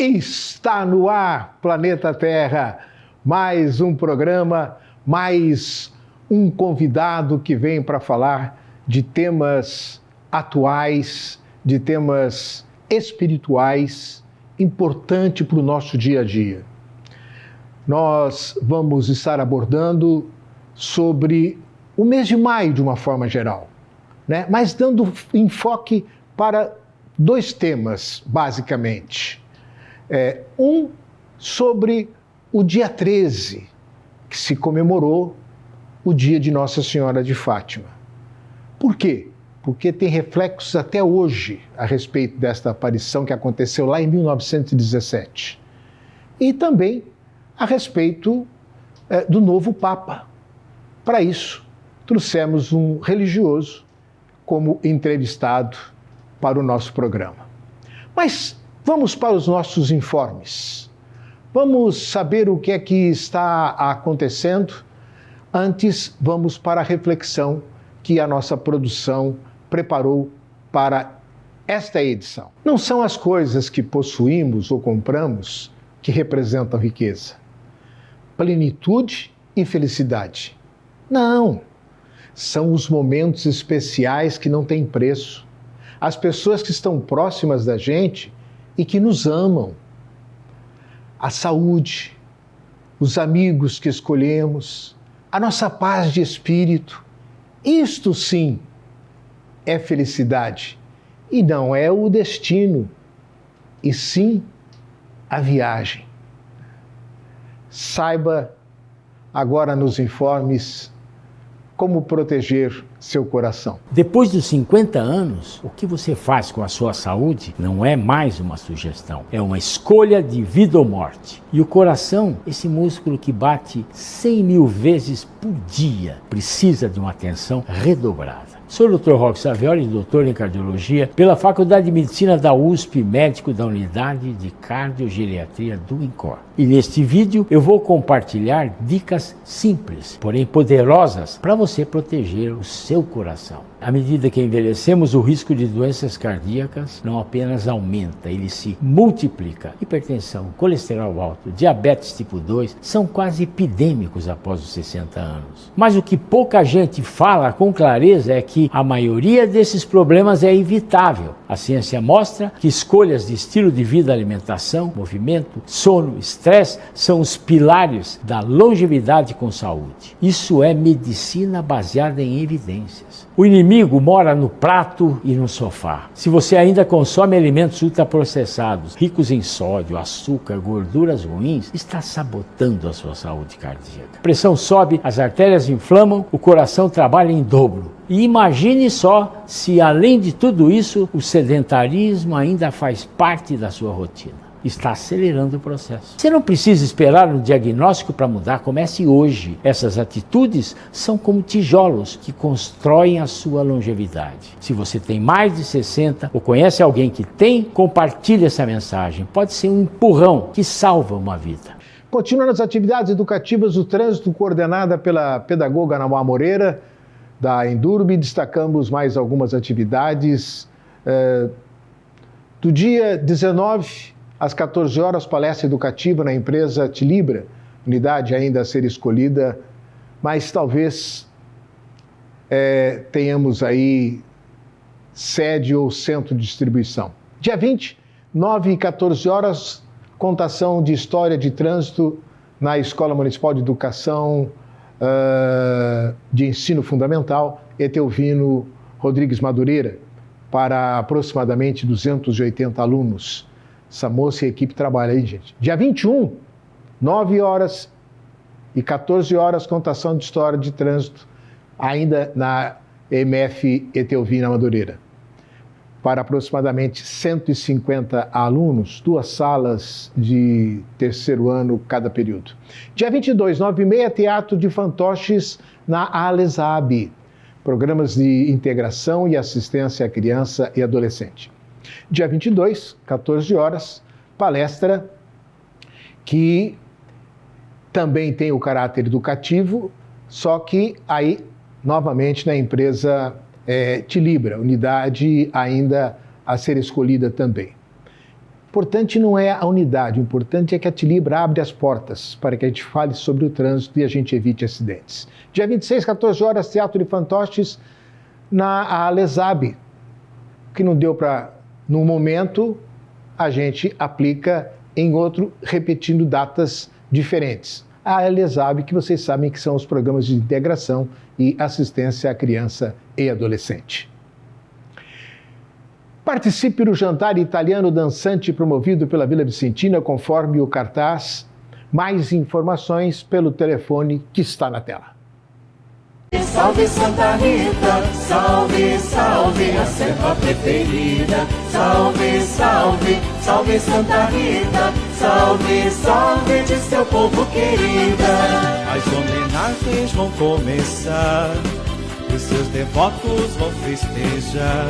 Está no ar, Planeta Terra, mais um programa, mais um convidado que vem para falar de temas atuais, de temas espirituais, importante para o nosso dia a dia. Nós vamos estar abordando sobre o mês de maio de uma forma geral, né? Mas dando enfoque para dois temas, basicamente. Um sobre o dia 13, que se comemorou o dia de Nossa Senhora de Fátima. Por quê? Porque tem reflexos até hoje a respeito desta aparição que aconteceu lá em 1917. E também a respeito do novo Papa. Para isso, trouxemos um religioso como entrevistado para o nosso programa. Mas vamos para os nossos informes. Vamos saber o que é que está acontecendo. Antes, vamos para a reflexão que a nossa produção preparou para esta edição. Não são as coisas que possuímos ou compramos que representam riqueza, plenitude e felicidade. Não, são os momentos especiais que não têm preço. As pessoas que estão próximas da gente e que nos amam. A saúde, os amigos que escolhemos, a nossa paz de espírito. Isto sim é felicidade. E não é o destino, e sim a viagem. Saiba agora nos informes como proteger seu coração. Depois dos 50 anos, o que você faz com a sua saúde não é mais uma sugestão, é uma escolha de vida ou morte. E o coração, esse músculo que bate 100.000 vezes por dia, precisa de uma atenção redobrada. Sou o Dr. Roque Savioli, doutor em cardiologia, pela Faculdade de Medicina da USP, médico da Unidade de Cardiogeriatria do INCOR. E neste vídeo eu vou compartilhar dicas simples, porém poderosas, para você proteger o seu coração. À medida que envelhecemos, o risco de doenças cardíacas não apenas aumenta, ele se multiplica. Hipertensão, colesterol alto, diabetes tipo 2 são quase epidêmicos após os 60 anos. Mas o que pouca gente fala com clareza é que a maioria desses problemas é evitável. A ciência mostra que escolhas de estilo de vida, alimentação, movimento, sono, estresse são os pilares da longevidade com saúde. Isso é medicina baseada em evidências. O inimigo mora no prato e no sofá. Se você ainda consome alimentos ultraprocessados, ricos em sódio, açúcar, gorduras ruins, está sabotando a sua saúde cardíaca. A pressão sobe, as artérias inflamam, o coração trabalha em dobro. E imagine só se, além de tudo isso, o sedentarismo ainda faz parte da sua rotina. Está acelerando o processo. Você não precisa esperar um diagnóstico para mudar, comece hoje. Essas atitudes são como tijolos que constroem a sua longevidade. Se você tem mais de 60 ou conhece alguém que tem, compartilhe essa mensagem. Pode ser um empurrão que salva uma vida. Continuando as atividades educativas do trânsito coordenada pela pedagoga Ana Moreira, da Endurbe, destacamos mais algumas atividades. Do dia 19, às 14 horas, palestra educativa na empresa Tilibra, unidade ainda a ser escolhida, mas talvez tenhamos aí sede ou centro de distribuição. Dia 20, 9 e 14 horas, contação de história de trânsito na Escola Municipal de Educação de Ensino Fundamental, Etelvino Rodrigues Madureira, para aproximadamente 280 alunos. Essa moça e a equipe trabalha aí, gente. Dia 21, 9 horas e 14 horas, contação de história de trânsito, ainda na MF Etelvina Madureira. Para aproximadamente 150 alunos, 2 salas de terceiro ano cada período. Dia 22, 9h30, Teatro de Fantoches na Alesab. Programas de integração e assistência à criança e adolescente. Dia 22, 14 horas, palestra que também tem o caráter educativo, só que aí, novamente, na empresa Tilibra, unidade ainda a ser escolhida também. importante não é a unidade, o importante é que a Tilibra abre as portas para que a gente fale sobre o trânsito e a gente evite acidentes. Dia 26, 14 horas, Teatro de Fantoches, na Alesab, que não deu para, no momento, a gente aplica em outro, repetindo datas diferentes. A Alesab, que vocês sabem que são os programas de integração e assistência à criança e adolescente. Participe do jantar italiano dançante promovido pela Vila Vicentina, conforme o cartaz. Mais informações pelo telefone que está na tela. Salve Santa Rita, salve, salve, a serva preferida. Salve, salve, salve Santa Rita, salve, salve de seu povo querida. As homenagens vão começar e os seus devotos vão festejar.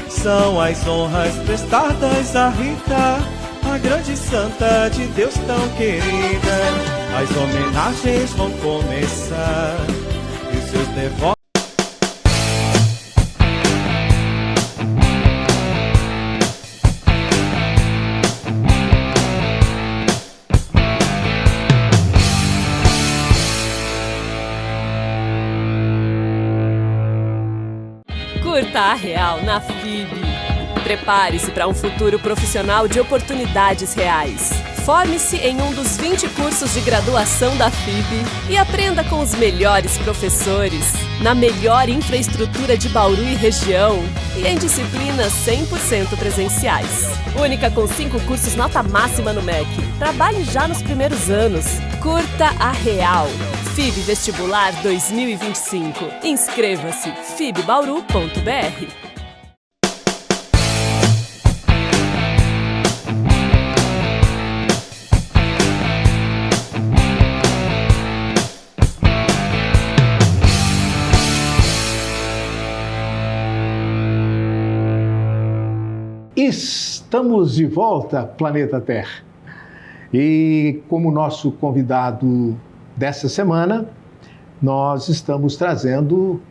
São as honras prestadas a Rita, a grande santa de Deus tão querida. As homenagens vão começar e seus devotos. Curta a Real na FIB. Prepare-se para um futuro profissional de oportunidades reais. Forme-se em um dos 20 cursos de graduação da FIB e aprenda com os melhores professores, na melhor infraestrutura de Bauru e região e em disciplinas 100% presenciais. Única com 5 cursos nota máxima no MEC. Trabalhe já nos primeiros anos. Curta a Real. FIB Vestibular 2025. Inscreva-se fibbauru.br. Estamos de volta, Planeta Terra. E como nosso convidado dessa semana, nós estamos trazendo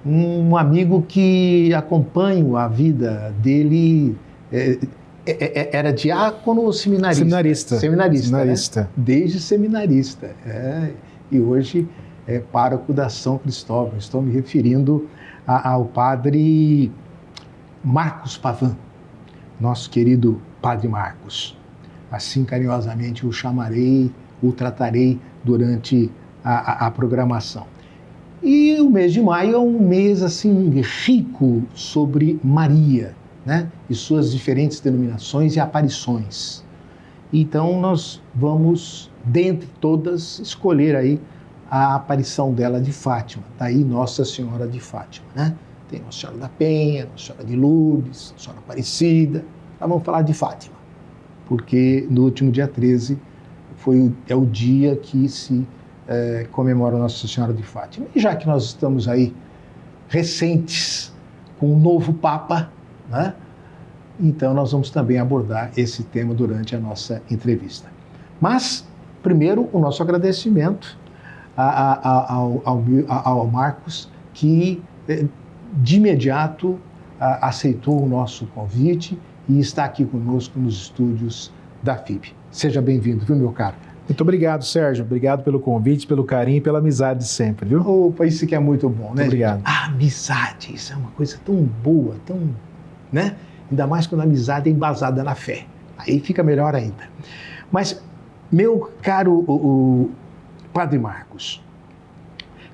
um amigo que acompanho a vida dele. Era diácono ou seminarista? Seminarista. Né? Desde seminarista. E hoje é pároco da São Cristóvão. Estou me referindo ao padre Marcos Pavan, nosso querido Padre Marcos. Assim carinhosamente o chamarei, o tratarei durante a programação. E o mês de maio é um mês assim rico sobre Maria, né? E suas diferentes denominações e aparições. Então nós vamos, dentre todas, escolher aí a aparição dela de Fátima. Daí Nossa Senhora de Fátima, né? Tem Nossa Senhora da Penha, Nossa Senhora de Lourdes, Nossa Senhora Aparecida. Mas vamos falar de Fátima, porque no último dia 13 é o dia que se comemora Nossa Senhora de Fátima. E já que nós estamos aí recentes com um novo Papa, né? Então nós vamos também abordar esse tema durante a nossa entrevista. Mas, primeiro, o nosso agradecimento ao Marcos, que de imediato aceitou o nosso convite e está aqui conosco nos estúdios da FIB. Seja bem-vindo, viu, meu caro? Muito obrigado, Sérgio. Obrigado pelo convite, pelo carinho e pela amizade sempre, viu? Opa, isso que é muito bom, né? Muito obrigado. A amizade, isso é uma coisa tão boa, tão, né? Ainda mais quando a amizade é embasada na fé. Aí fica melhor ainda. Mas, meu caro o Padre Marcos,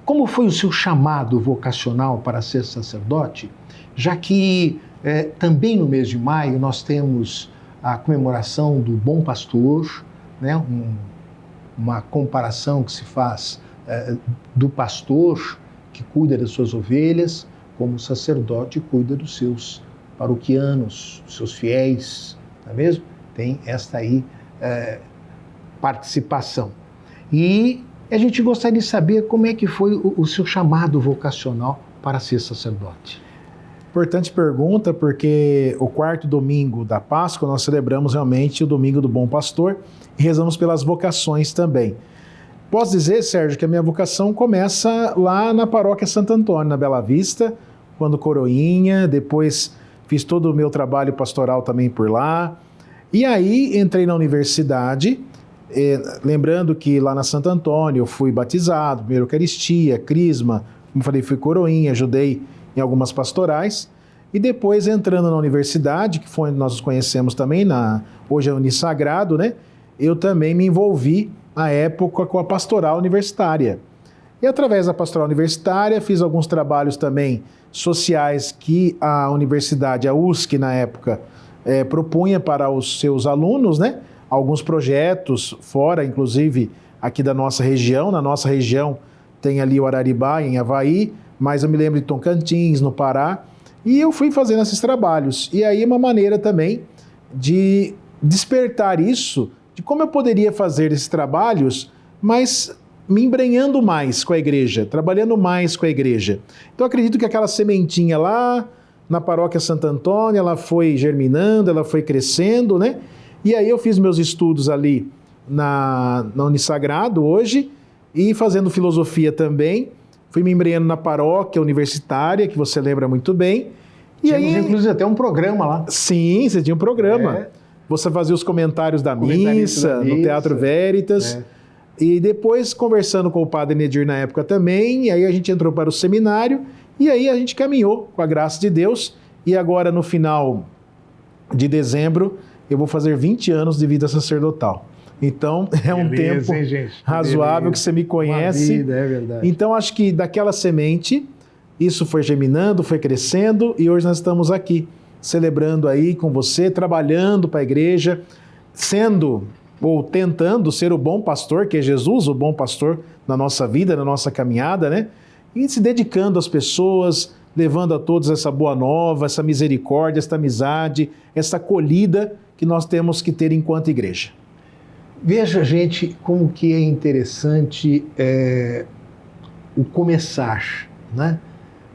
como foi o seu chamado vocacional para ser sacerdote, já que também no mês de maio nós temos a comemoração do Bom Pastor, né? Uma comparação que se faz do pastor que cuida das suas ovelhas, como o sacerdote cuida dos seus paroquianos, dos seus fiéis, não é mesmo? Tem esta aí participação. E a gente gostaria de saber como é que foi o seu chamado vocacional para ser sacerdote. Importante pergunta, porque o 4º domingo da Páscoa nós celebramos realmente o Domingo do Bom Pastor e rezamos pelas vocações também. Posso dizer, Sérgio, que a minha vocação começa lá na paróquia Santo Antônio, na Bela Vista, quando coroinha, depois fiz todo o meu trabalho pastoral também por lá, E aí entrei na universidade, lembrando que lá na Santo Antônio eu fui batizado, primeiro Eucaristia, Crisma, como falei, fui coroinha, ajudei em algumas pastorais. E depois entrando na universidade, que foi onde nós nos conhecemos também, hoje é Unissagrado, né? Eu também me envolvi na época com a pastoral universitária. E através da pastoral universitária fiz alguns trabalhos também sociais que a universidade, a USC na época, propunha para os seus alunos, né? Alguns projetos fora, inclusive aqui da nossa região. Na nossa região tem ali o Araribá, em Avaí, mas eu me lembro de Tocantins, no Pará. E eu fui fazendo esses trabalhos. E aí uma maneira também de despertar isso, de como eu poderia fazer esses trabalhos, mas me embrenhando mais com a igreja, trabalhando mais com a igreja. Então acredito que aquela sementinha lá na paróquia Santo Antônio, ela foi germinando, ela foi crescendo, né? E aí eu fiz meus estudos ali na Unissagrado hoje, e fazendo filosofia também. Fui me embrenhando na paróquia universitária, que você lembra muito bem. E Tínhamos, aí, inclusive, até um programa lá. Sim, você tinha um programa. Você fazia os comentários da missa, no Teatro Veritas. E depois, conversando com o padre Nedir na época também, e aí a gente entrou para o seminário, e aí a gente caminhou com a graça de Deus. E agora, no final de dezembro, eu vou fazer 20 anos de vida sacerdotal. Então, é um tempo razoável que você me conhece. Uma vida, é verdade. Então, acho que daquela semente, isso foi germinando, foi crescendo, e hoje nós estamos aqui, celebrando aí com você, trabalhando para a igreja, sendo ou tentando ser o bom pastor, que é Jesus, o bom pastor na nossa vida, na nossa caminhada, né? E se dedicando às pessoas, levando a todos essa boa nova, essa misericórdia, essa amizade, essa acolhida que nós temos que ter enquanto igreja. Veja, gente, como que é interessante o começar, né?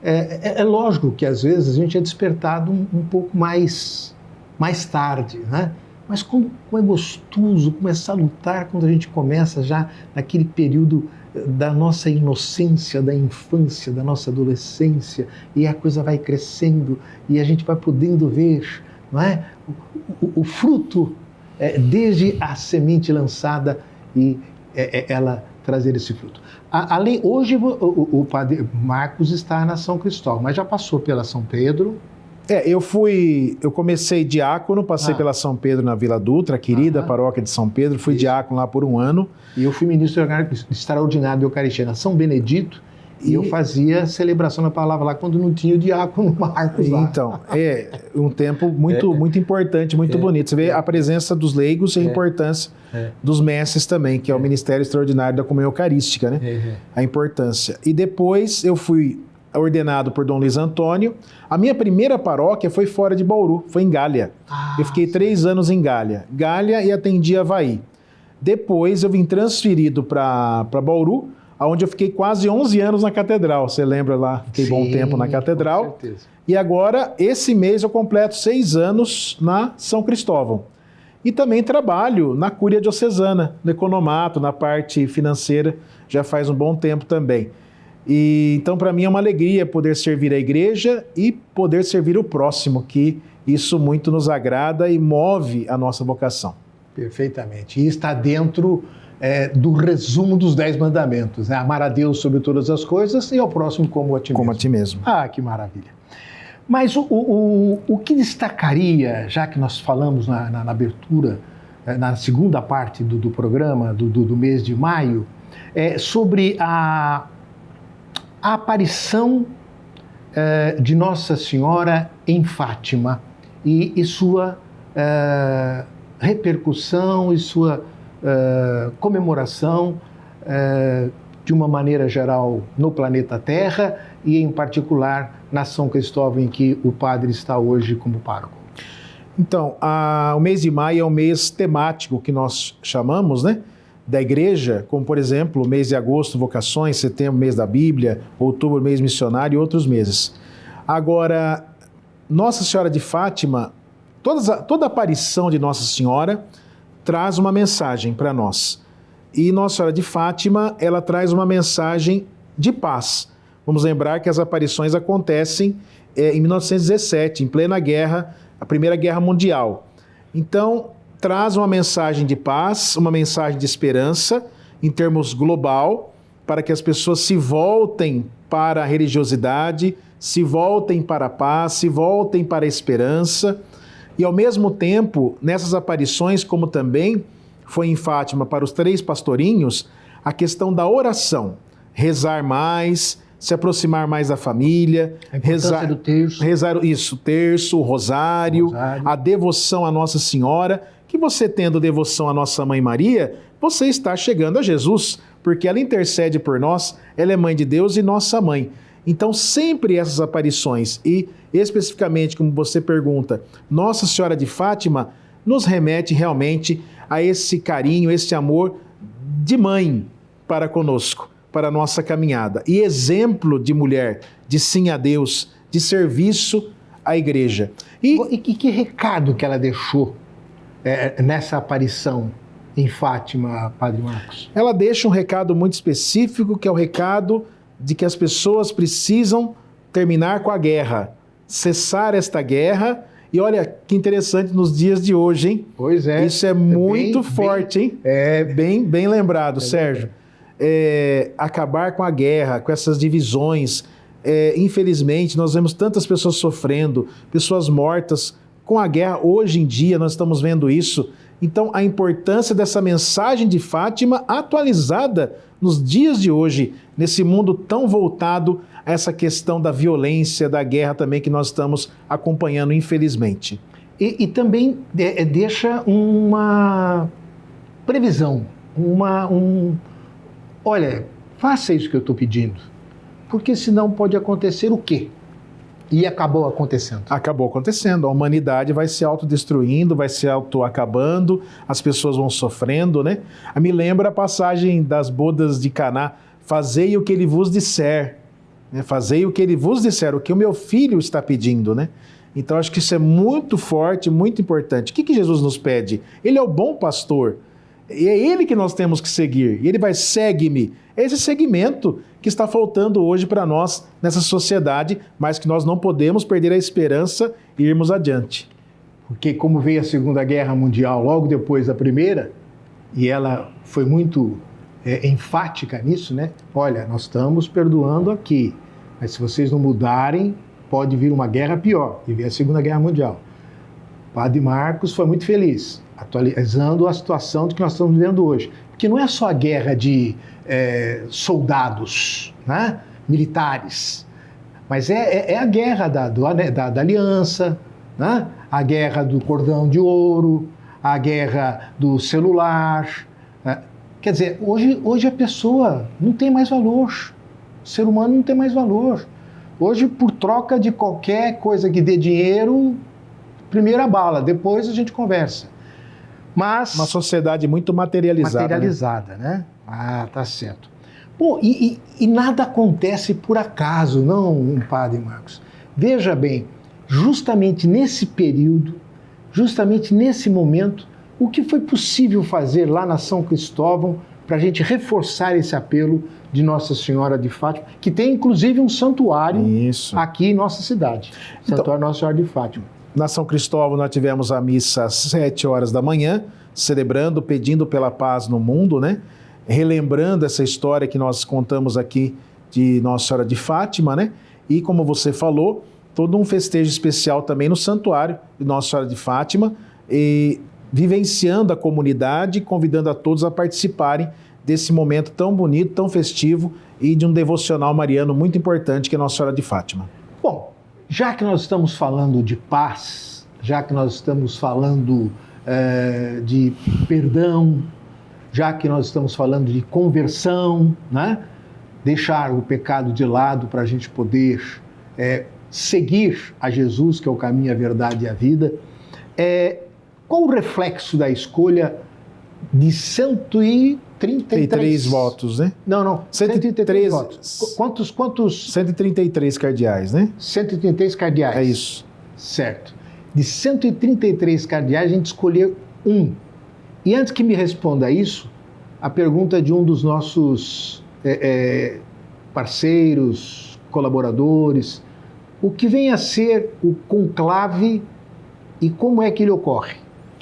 É lógico que às vezes a gente é despertado um pouco mais tarde, né? Mas como é gostoso, como é salutar quando a gente começa já naquele período da nossa inocência, da infância, da nossa adolescência, e a coisa vai crescendo e a gente vai podendo ver, não é? O fruto desde a semente lançada e ela trazer esse fruto. Hoje o padre Marcos está na São Cristóvão, mas já passou pela São Pedro. Eu comecei diácono, passei pela São Pedro na Vila Dutra, a querida paróquia de São Pedro, fui diácono lá por um ano. E eu fui ministro extraordinário de Eucaristia na São Benedito, e eu fazia celebração da palavra lá quando não tinha o diácono Marcos lá. Então, um tempo muito importante, muito bonito. Você vê a presença dos leigos e a importância dos mestres também, que é o Ministério Extraordinário da Comunhão Eucarística, né? A importância. E depois eu fui ordenado por Dom Luiz Antônio. A minha primeira paróquia foi fora de Bauru, foi em Gália. Eu fiquei 3 anos em Gália e atendi Avaí. Depois eu vim transferido para Bauru, onde eu fiquei quase 11 anos na catedral. Você lembra lá? Fiquei bom tempo na catedral. Com certeza. E agora, esse mês, eu completo 6 anos na São Cristóvão. E também trabalho na Cúria Diocesana, no economato, na parte financeira, já faz um bom tempo também. E então, para mim, é uma alegria poder servir a igreja e poder servir o próximo, que isso muito nos agrada e move a nossa vocação. Perfeitamente. E está dentro do resumo dos 10 mandamentos, né? Amar a Deus sobre todas as coisas e ao próximo como a ti mesmo. Como a ti mesmo. Ah, que maravilha. Mas o que destacaria, já que nós falamos na abertura, na segunda parte do programa, do mês de maio, sobre a aparição de Nossa Senhora em Fátima e sua repercussão e sua comemoração de uma maneira geral no planeta Terra e em particular na São Cristóvão, em que o padre está hoje como pároco. Então, o mês de maio é um mês temático que nós chamamos, né, da igreja, como por exemplo o mês de agosto, vocações, setembro, mês da Bíblia, outubro, mês missionário e outros meses. Agora, Nossa Senhora de Fátima, toda aparição de Nossa Senhora traz uma mensagem para nós. E Nossa Senhora de Fátima, ela traz uma mensagem de paz. Vamos lembrar que as aparições acontecem em 1917, em plena guerra, a Primeira Guerra Mundial. Então, traz uma mensagem de paz, uma mensagem de esperança em termos global, para que as pessoas se voltem para a religiosidade, se voltem para a paz, se voltem para a esperança. E ao mesmo tempo, nessas aparições, como também foi em Fátima para os 3 pastorinhos, a questão da oração, rezar mais, se aproximar mais da família, A importância do terço. rezar isso, terço, o rosário, a devoção à Nossa Senhora, que você tendo devoção à Nossa Mãe Maria, você está chegando a Jesus, porque ela intercede por nós, ela é Mãe de Deus e nossa Mãe. Então, sempre essas aparições, e especificamente, como você pergunta, Nossa Senhora de Fátima, nos remete realmente a esse carinho, esse amor de mãe para conosco, para a nossa caminhada. E exemplo de mulher, de sim a Deus, de serviço à igreja. E que recado que ela deixou nessa aparição em Fátima, Padre Marcos? Ela deixa um recado muito específico, que é o recado de que as pessoas precisam terminar com a guerra, cessar esta guerra. E olha que interessante nos dias de hoje, hein? Pois é. Isso é muito forte, hein? É bem lembrado, Sérgio. Acabar com a guerra, com essas divisões. Infelizmente, nós vemos tantas pessoas sofrendo, pessoas mortas com a guerra. Hoje em dia, nós estamos vendo isso. Então, a importância dessa mensagem de Fátima atualizada nos dias de hoje, nesse mundo tão voltado a essa questão da violência, da guerra também, que nós estamos acompanhando, infelizmente. E também deixa uma previsão, olha, faça isso que eu estou pedindo, porque senão pode acontecer o quê? E acabou acontecendo. Acabou acontecendo. A humanidade vai se autodestruindo, vai se autoacabando, as pessoas vão sofrendo, né? Me lembra a passagem das bodas de Caná. Fazei o que ele vos disser. Né? Fazei o que ele vos disser, o que o meu filho está pedindo, né? Então, acho que isso é muito forte, muito importante. O que Jesus nos pede? Ele é o bom pastor. E é ele que nós temos que seguir. E ele vai, segue-me. É esse segmento que está faltando hoje para nós nessa sociedade, mas que nós não podemos perder a esperança e irmos adiante. Porque como veio a Segunda Guerra Mundial logo depois da Primeira, e ela foi muito enfática nisso, né? Olha, nós estamos perdoando aqui, mas se vocês não mudarem, pode vir uma guerra pior, e veio a Segunda Guerra Mundial. Padre Marcos foi muito feliz, atualizando a situação do que nós estamos vivendo hoje. Porque não é só a guerra de soldados, né? Militares, mas é a guerra da aliança, né? A guerra do cordão de ouro, a guerra do celular. Né? Quer dizer, hoje a pessoa não tem mais valor, o ser humano não tem mais valor. Hoje, por troca de qualquer coisa que dê dinheiro, primeiro a bala, depois a gente conversa. Mas uma sociedade muito materializada. Materializada, né? Ah, tá certo. Bom, e nada acontece por acaso, não, Padre Marcos? Veja bem, justamente nesse período, justamente nesse momento, o que foi possível fazer lá na São Cristóvão para a gente reforçar esse apelo de Nossa Senhora de Fátima, que tem inclusive um santuário aqui em nossa cidade. Santuário Nossa Senhora de Fátima. Na São Cristóvão nós tivemos a missa às 7 horas da manhã, celebrando, pedindo pela paz no mundo, né? Relembrando essa história que nós contamos aqui de Nossa Senhora de Fátima, né? E como você falou, todo um festejo especial também no santuário de Nossa Senhora de Fátima, e vivenciando a comunidade, convidando a todos a participarem desse momento tão bonito, tão festivo e de um devocional mariano muito importante que é Nossa Senhora de Fátima. Bom, já que nós estamos falando de paz, já que nós estamos falando de perdão, já que nós estamos falando de conversão, né? Deixar o pecado de lado para a gente poder seguir a Jesus, que é o caminho, a verdade e a vida, qual o reflexo da escolha de 133 votos, né? Não, 133 votos. Quantos? 133 cardeais, né? 133 cardeais. É isso. Certo. De 133 cardeais, a gente escolheu um. E antes que me responda isso, a pergunta de um dos nossos parceiros, colaboradores, o que vem a ser o conclave e como é que ele ocorre?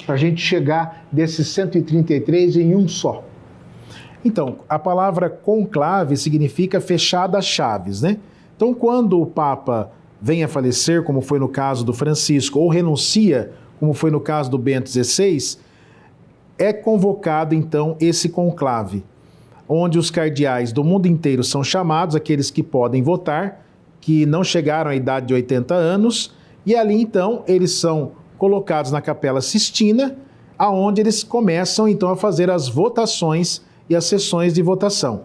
para a gente chegar desses 133 em um só? Então, a palavra conclave significa fechadas chaves, né? Então, quando o Papa vem a falecer, como foi no caso do Francisco, ou renuncia, como foi no caso do Bento XVI, é convocado, então, esse conclave, onde os cardeais do mundo inteiro são chamados, aqueles que podem votar, que não chegaram à idade de 80 anos, e ali, então, eles são colocados na Capela Sistina, aonde eles começam, então, a fazer as votações e as sessões de votação.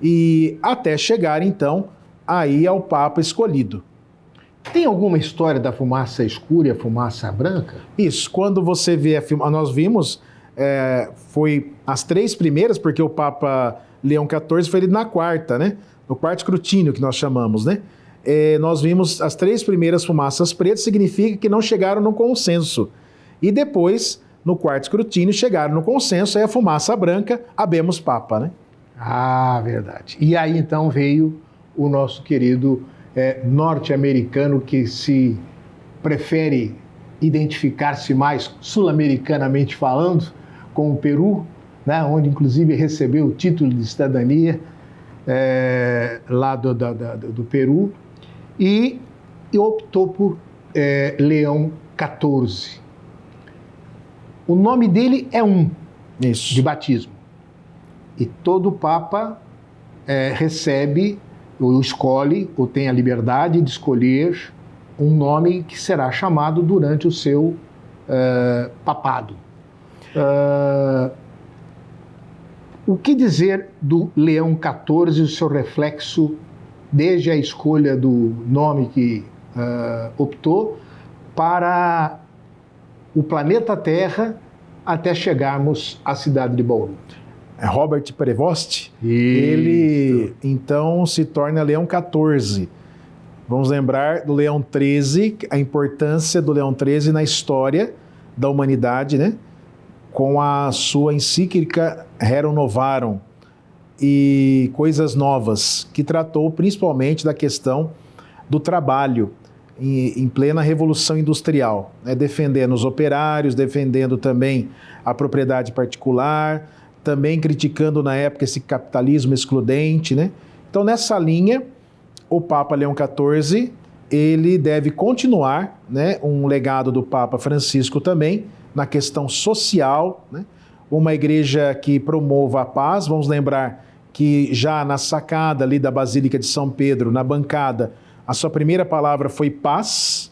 E até chegar, então, aí ao Papa escolhido. Tem alguma história da fumaça escura e a fumaça branca? Isso, quando você vê nós vimos, foi as 3 primeiras, porque o Papa Leão XIV foi ele na quarta, né? No quarto escrutínio, que nós chamamos, né? Nós vimos as 3 primeiras fumaças pretas, significa que não chegaram no consenso. E depois, no quarto escrutínio, chegaram no consenso, aí a fumaça branca, habemus Papa, né? Ah, verdade. E aí então veio o nosso querido norte-americano, que se prefere identificar-se mais sul-americanamente falando com o Peru, né, onde inclusive recebeu o título de cidadania lá do Peru, e optou por Leão XIV. O nome dele é Isso. de batismo. E todo Papa recebe, ou escolhe, ou tem a liberdade de escolher um nome que será chamado durante o seu papado. O que dizer do Leão XIV e o seu reflexo desde a escolha do nome que optou para o planeta Terra até chegarmos à cidade de Bauru? Robert Prevost, ele então se torna Leão XIV. Vamos lembrar do Leão XIII, a importância do Leão XIII na história da humanidade, né? Com a sua encíclica Rerum Novarum e Coisas Novas, que tratou principalmente da questão do trabalho em plena Revolução Industrial, né? Defendendo os operários, defendendo também a propriedade particular, também criticando na época esse capitalismo excludente, né? Então, nessa linha, o Papa Leão XIV, ele deve continuar, né, um legado do Papa Francisco também, na questão social, né? Uma igreja que promova a paz. Vamos lembrar que já na sacada ali da Basílica de São Pedro, na bancada, a sua primeira palavra foi paz.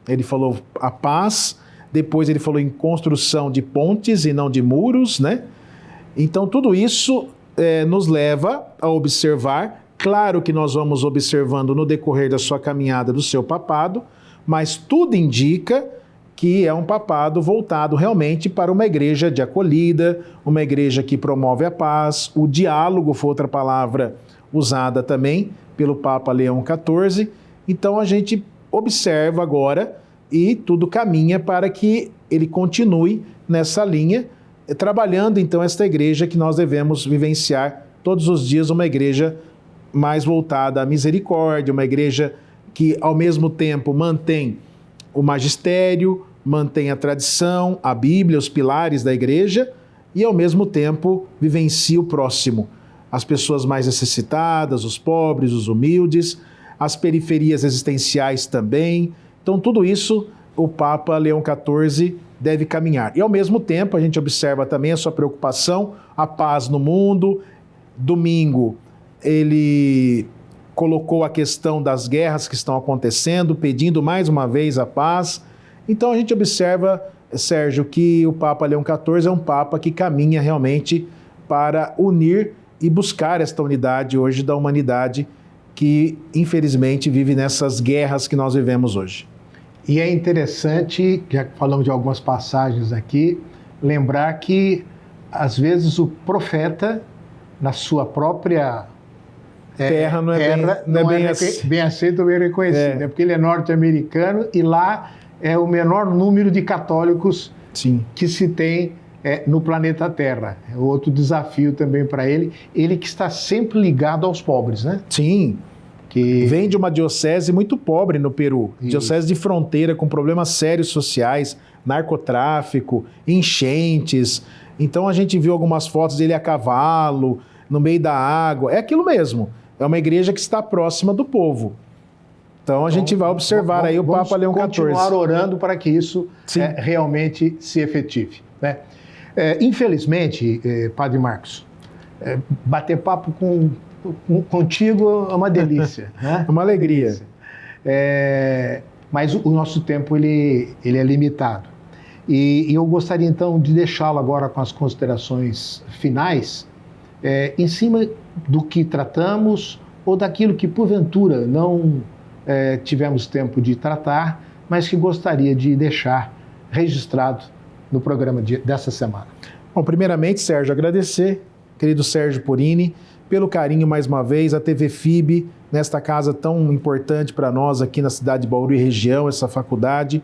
Ele falou a paz, depois ele falou em construção de pontes e não de muros, né? Então, tudo isso nos leva a observar. Claro que nós vamos observando no decorrer da sua caminhada do seu papado, mas tudo indica que é um papado voltado realmente para uma igreja de acolhida, uma igreja que promove a paz. O diálogo foi outra palavra usada também pelo Papa Leão XIV. Então, a gente observa agora e tudo caminha para que ele continue nessa linha, trabalhando então esta igreja que nós devemos vivenciar todos os dias, uma igreja mais voltada à misericórdia, uma igreja que ao mesmo tempo mantém o magistério, mantém a tradição, a Bíblia, os pilares da igreja e ao mesmo tempo vivencia o próximo, as pessoas mais necessitadas, os pobres, os humildes, as periferias existenciais também. Então tudo isso o Papa Leão XIV deve caminhar. E ao mesmo tempo a gente observa também a sua preocupação, a paz no mundo. Domingo ele colocou a questão das guerras que estão acontecendo, pedindo mais uma vez a paz. Então a gente observa, Sérgio, que o Papa Leão XIV é um Papa que caminha realmente para unir e buscar esta unidade hoje da humanidade que infelizmente vive nessas guerras que nós vivemos hoje. E é interessante, já que falamos de algumas passagens aqui, lembrar que às vezes o profeta, na sua própria terra, não é bem aceito ou bem reconhecido, porque ele é norte-americano e lá é o menor número de católicos que se tem no planeta Terra. É outro desafio também para ele que está sempre ligado aos pobres, né? Sim. Que vem de uma diocese muito pobre no Peru, diocese de fronteira, com problemas sérios sociais, narcotráfico, enchentes. Então a gente viu algumas fotos dele a cavalo, no meio da água. É aquilo mesmo, é uma igreja que está próxima do povo. Então a gente vai observar aí o Papa Leão XIV. Continuar orando para que isso realmente se efetive, né? Infelizmente, Padre Marcos, bater papo contigo é uma delícia, né? Uma alegria. Mas o nosso tempo ele é limitado. E eu gostaria então de deixá-lo agora com as considerações finais, em cima do que tratamos ou daquilo que porventura não tivemos tempo de tratar, mas que gostaria de deixar registrado no programa dessa semana. Bom, primeiramente, Sérgio, agradecer, querido Sérgio Porini, pelo carinho mais uma vez, a TV FIB, nesta casa tão importante para nós aqui na cidade de Bauru e região, essa faculdade.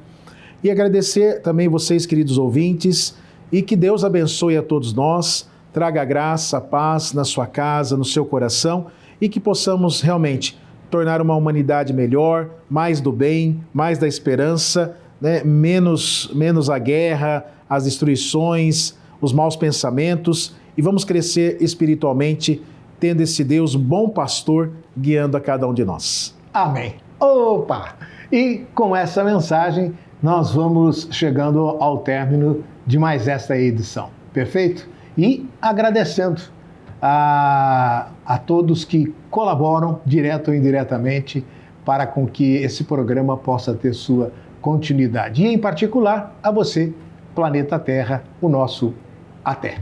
E agradecer também vocês, queridos ouvintes, e que Deus abençoe a todos nós, traga graça, paz na sua casa, no seu coração, e que possamos realmente tornar uma humanidade melhor, mais do bem, mais da esperança, né? menos a guerra, as destruições, os maus pensamentos, e vamos crescer espiritualmente, tendo esse Deus bom pastor guiando a cada um de nós. Amém. Opa! E com essa mensagem, nós vamos chegando ao término de mais esta edição. Perfeito? E agradecendo a todos que colaboram, direto ou indiretamente, para com que esse programa possa ter sua continuidade. E, em particular, a você, Planeta Terra, o nosso até.